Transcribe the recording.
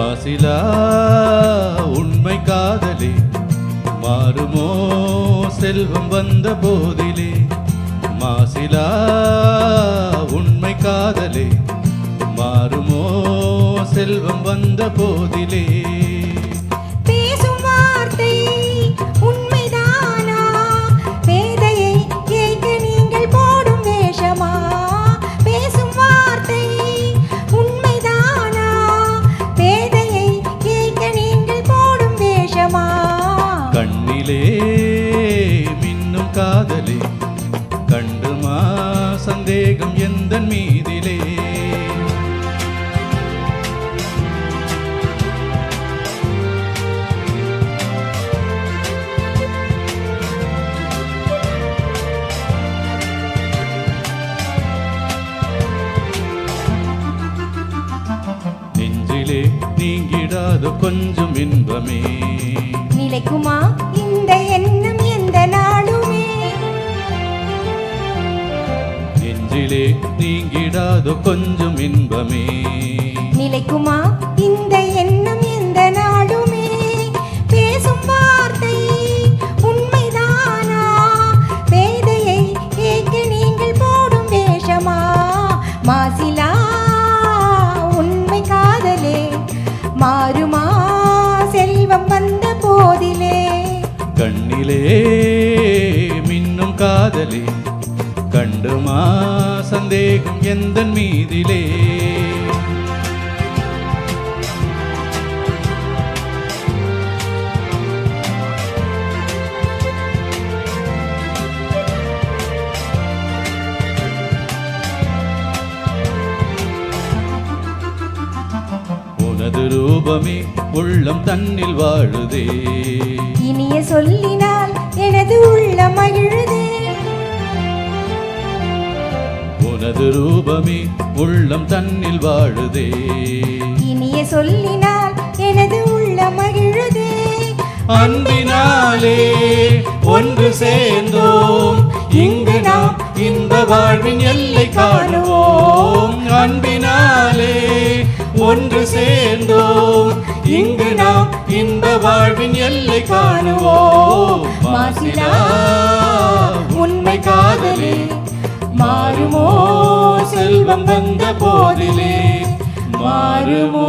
மாசிலா உண்மை காதலே மாறுமோ செல்வம் வந்த போதிலே. மாசிலா உண்மை காதலே மாறுமோ செல்வம் வந்த போதிலே. பேசும் வார்த்தை உண்மைதானா? பேதையை கேட்க நீங்கள் போடும் வேஷமா? பேசும் வார்த்தை உண்மைதானா? பேதையை கேட்க நீங்கள் போடும் வேஷமா? கண்ணிலே மின்னும் காதலே கண்டுமா சந்தேகம் எந்தன் மீதிலே. நெஞ்சிலே நீங்கிடாத கொஞ்சம் இன்பமே நிலைக்குமா இந்த எண்ணம் எந்த நாளுமே? நெஞ்சிலே நீங்கிடாத கொஞ்சம் இன்பமே நிலைக்குமா இந்த எண்ணம் எந்த நாளுமே? பேசும் வார்த்தை உண்மைதானா? பேதையை கேட்க நீங்கள் போடும் வேஷமா? மாசிலா உண்மை காதலே மாறுமா செல்வம் வந்த போதிலே. கண்ணிலே மின்னும் காதலே கண்டுமா சந்தேகம் எந்தன் மீதிலே. உனது ரூபமே உள்ளம் தன்னில் வாழுதே. இனிய சொல்லினால் எனது உள்ளம் மகிழுதே. உனது ரூபமே உள்ளம் தன்னில் வாழுதே. இனிய சொல்லினால் எனது உள்ளம் மகிழுதே. அன்பினாலே ஒன்று சேர்ந்தோம் இங்கு நாம் இன்ப வாழ்வின் எல்லை காணுவோம். அன்பினாலே ஒன்று சேர்ந்தோம் இங்கு நாம் இன்ப வாழ்வின் எல்லை காணுவோம். மாசிலா உண்மை காதலே மாறுமோ செல்வம் வந்த போதிலே. மாறுமோ